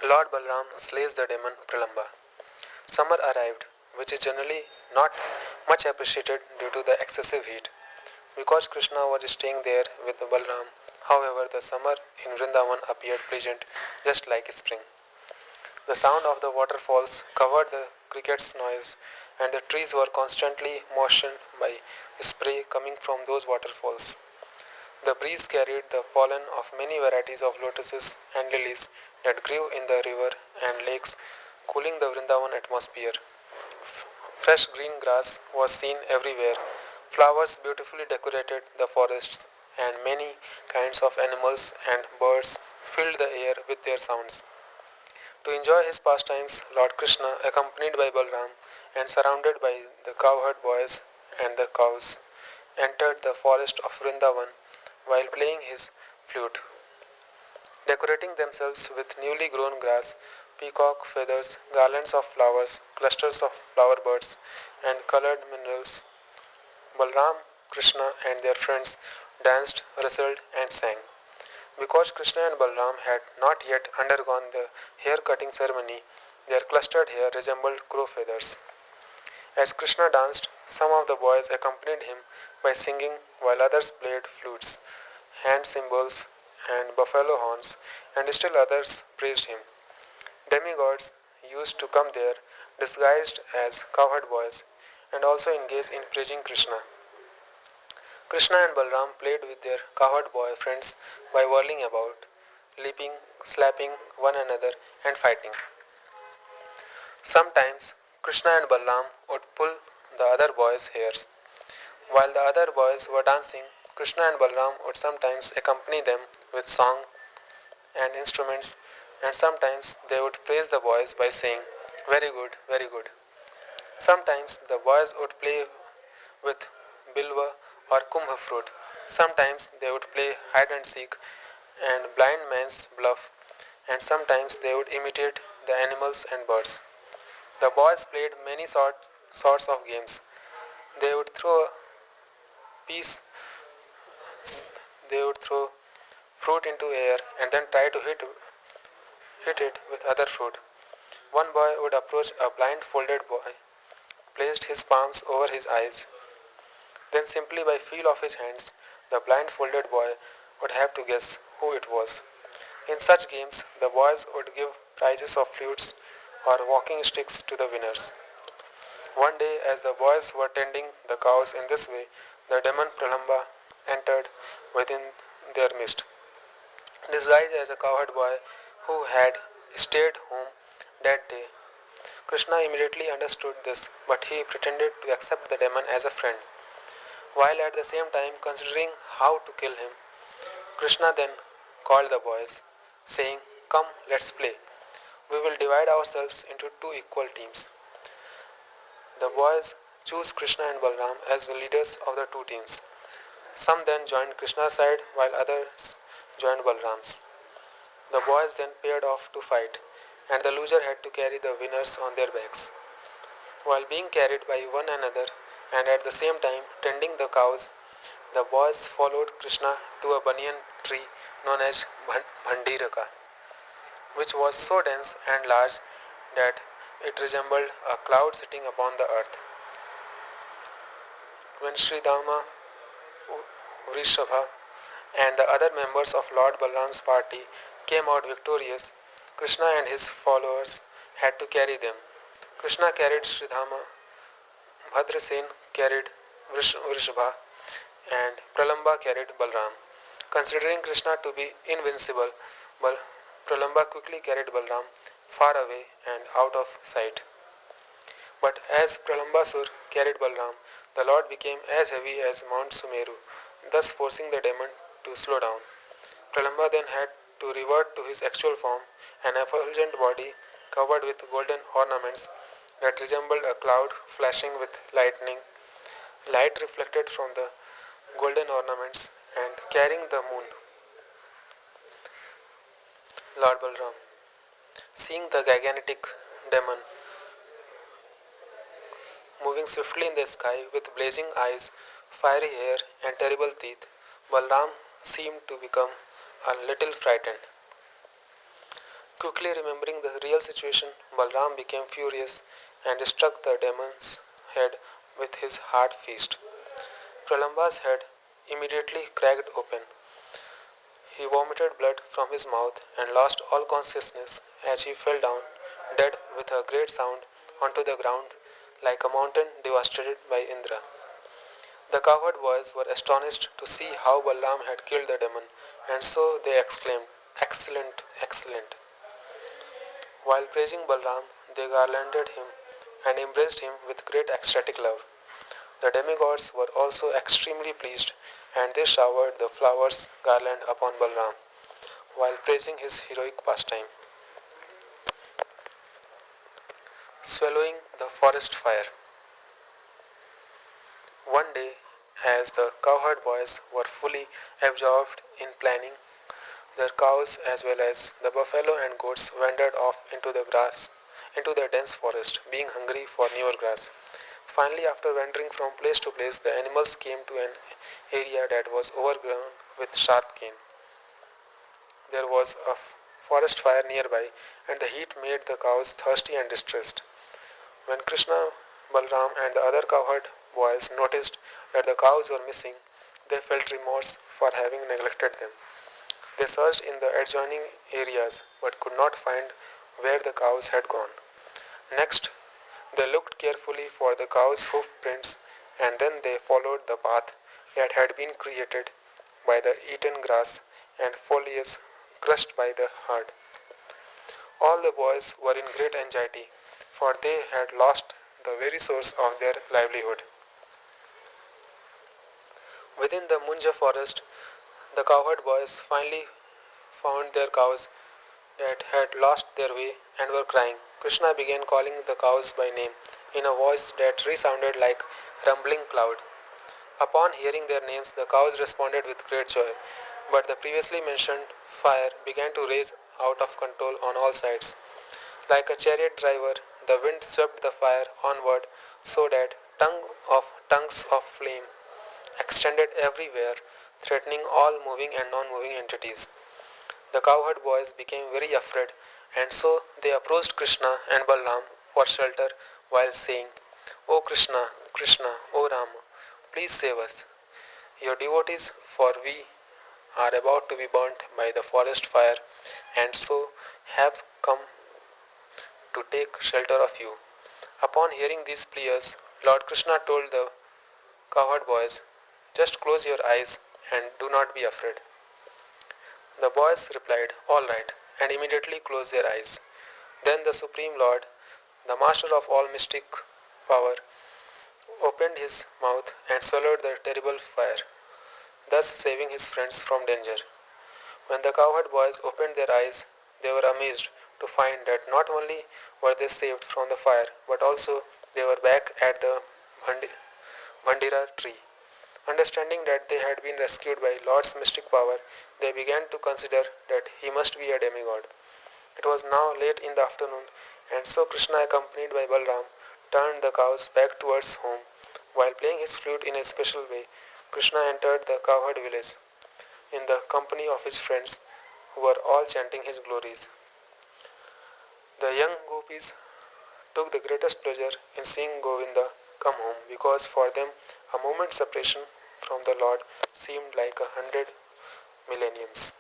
Lord Balram slays the demon Pralamba. Summer arrived, which is generally not much appreciated due to the excessive heat. Because Krishna was staying there with Balram, however, the summer in Vrindavan appeared pleasant, just like spring. The sound of the waterfalls covered the cricket's noise, and the trees were constantly moistened by spray coming from those waterfalls. The breeze carried the pollen of many varieties of lotuses and lilies that grew in the river and lakes, cooling the Vrindavan atmosphere. Fresh green grass was seen everywhere, flowers beautifully decorated the forests, and many kinds of animals and birds filled the air with their sounds. To enjoy his pastimes, Lord Krishna, accompanied by Balram and surrounded by the cowherd boys and the cows, entered the forest of Vrindavan while playing his flute, decorating themselves with newly grown grass, peacock feathers, garlands of flowers, clusters of flower buds, and colored minerals. Balram, Krishna, and their friends danced, wrestled, and sang. Because Krishna and Balram had not yet undergone the hair cutting ceremony, their clustered hair resembled crow feathers. As Krishna danced, some of the boys accompanied him by singing while others played flutes, hand cymbals, and buffalo horns, and still others praised him. Demigods used to come there disguised as cowherd boys and also engage in praising Krishna. Krishna and Balram played with their cowherd boy friends by whirling about, leaping, slapping one another, and fighting. Sometimes Krishna and Balram would pull the other boys' hairs. While the other boys were dancing, Krishna and Balram would sometimes accompany them with song and instruments, and sometimes they would praise the boys by saying, "Very good, very good." Sometimes the boys would play with bilva or kumbha fruit. Sometimes they would play hide and seek and blind man's bluff, and sometimes they would imitate the animals and birds. The boys played many sorts of games. They would throw a piece, they would throw fruit into air and then try to hit it with other fruit. One boy would approach a blindfolded boy, placed his palms over his eyes. Then simply by feel of his hands, the blindfolded boy would have to guess who it was. In such games, the boys would give prizes of flutes or walking sticks to the winners. One day, as the boys were tending the cows in this way, the demon Pralamba entered within their midst, disguised as a cowherd boy who had stayed home that day. Krishna immediately understood this, but he pretended to accept the demon as a friend. While at the same time considering how to kill him, Krishna then called the boys, saying, "Come, let's play. We will divide ourselves into two equal teams." The boys chose Krishna and Balram as the leaders of the two teams. Some then joined Krishna's side while others joined Balram's. The boys then paired off to fight, and the loser had to carry the winners on their backs. While being carried by one another and at the same time tending the cows, the boys followed Krishna to a banyan tree known as Bhandiraka, which was so dense and large that it resembled a cloud sitting upon the earth. When Sridhama, Vrishabha, and the other members of Lord Balram's party came out victorious, Krishna and his followers had to carry them. Krishna carried Sridhama, Bhadrasen carried Vrishabha, and Pralamba carried Balram. Considering Krishna to be invincible, Pralamba quickly carried Balram far away and out of sight. But as Pralambhasur carried Balram, the Lord became as heavy as Mount Sumeru, thus forcing the demon to slow down. Pralamba then had to revert to his actual form, an effulgent body covered with golden ornaments that resembled a cloud flashing with lightning, light reflected from the golden ornaments and carrying the moon. Lord Balram, seeing the gigantic demon moving swiftly in the sky with blazing eyes, fiery hair, and terrible teeth, Balram seemed to become a little frightened. Quickly remembering the real situation, Balram became furious and struck the demon's head with his hard fist. Pralambha's head immediately cracked open. He vomited blood from his mouth and lost all consciousness as he fell down, dead with a great sound, onto the ground like a mountain devastated by Indra. The cowherd boys were astonished to see how Balram had killed the demon, and so they exclaimed, "Excellent, excellent." While praising Balram, they garlanded him and embraced him with great ecstatic love. The demigods were also extremely pleased, and they showered the flowers garland upon Balram, while praising his heroic pastime. Swallowing the forest fire. One day, as the cowherd boys were fully absorbed in planning, their cows as well as the buffalo and goats wandered off into the dense forest, being hungry for newer grass. Finally, after wandering from place to place, the animals came to an area that was overgrown with sharp cane. There was a forest fire nearby, and the heat made the cows thirsty and distressed. When Krishna, Balram, and the other cowherd boys noticed that the cows were missing, they felt remorse for having neglected them. They searched in the adjoining areas but could not find where the cows had gone. Next, they looked carefully for the cows' hoof prints, and then they followed the path that had been created by the eaten grass and foliage crushed by the herd. All the boys were in great anxiety, for they had lost the very source of their livelihood. Within the Munja forest, the cowherd boys finally found their cows that had lost their way and were crying. Krishna began calling the cows by name in a voice that resounded like rumbling cloud. Upon hearing their names, the cows responded with great joy, but the previously mentioned fire began to rage out of control on all sides. Like a chariot driver, the wind swept the fire onward so that tongues of flame extended everywhere, threatening all moving and non-moving entities. The cowherd boys became very afraid, and so they approached Krishna and Balram for shelter while saying, "O Krishna, Krishna, O Rama, please save us, your devotees, for we are about to be burnt by the forest fire, and so have come to take shelter of you." Upon hearing these pleas, Lord Krishna told the cowherd boys, "Just close your eyes and do not be afraid." The boys replied, "All right," and immediately closed their eyes. Then the Supreme Lord, the master of all mystic power, opened his mouth and swallowed the terrible fire, thus saving his friends from danger. When the cowherd boys opened their eyes, they were amazed to find that not only were they saved from the fire, but also they were back at the Bhandira tree. Understanding that they had been rescued by Lord's mystic power, they began to consider that he must be a demigod. It was now late in the afternoon, and so Krishna, accompanied by Balram, turned the cows back towards home. While playing his flute in a special way, Krishna entered the cowherd village in the company of his friends, who were all chanting his glories. The young gopis took the greatest pleasure in seeing Govinda come home, because for them a moment's separation from the Lord seemed like 100 millenniums.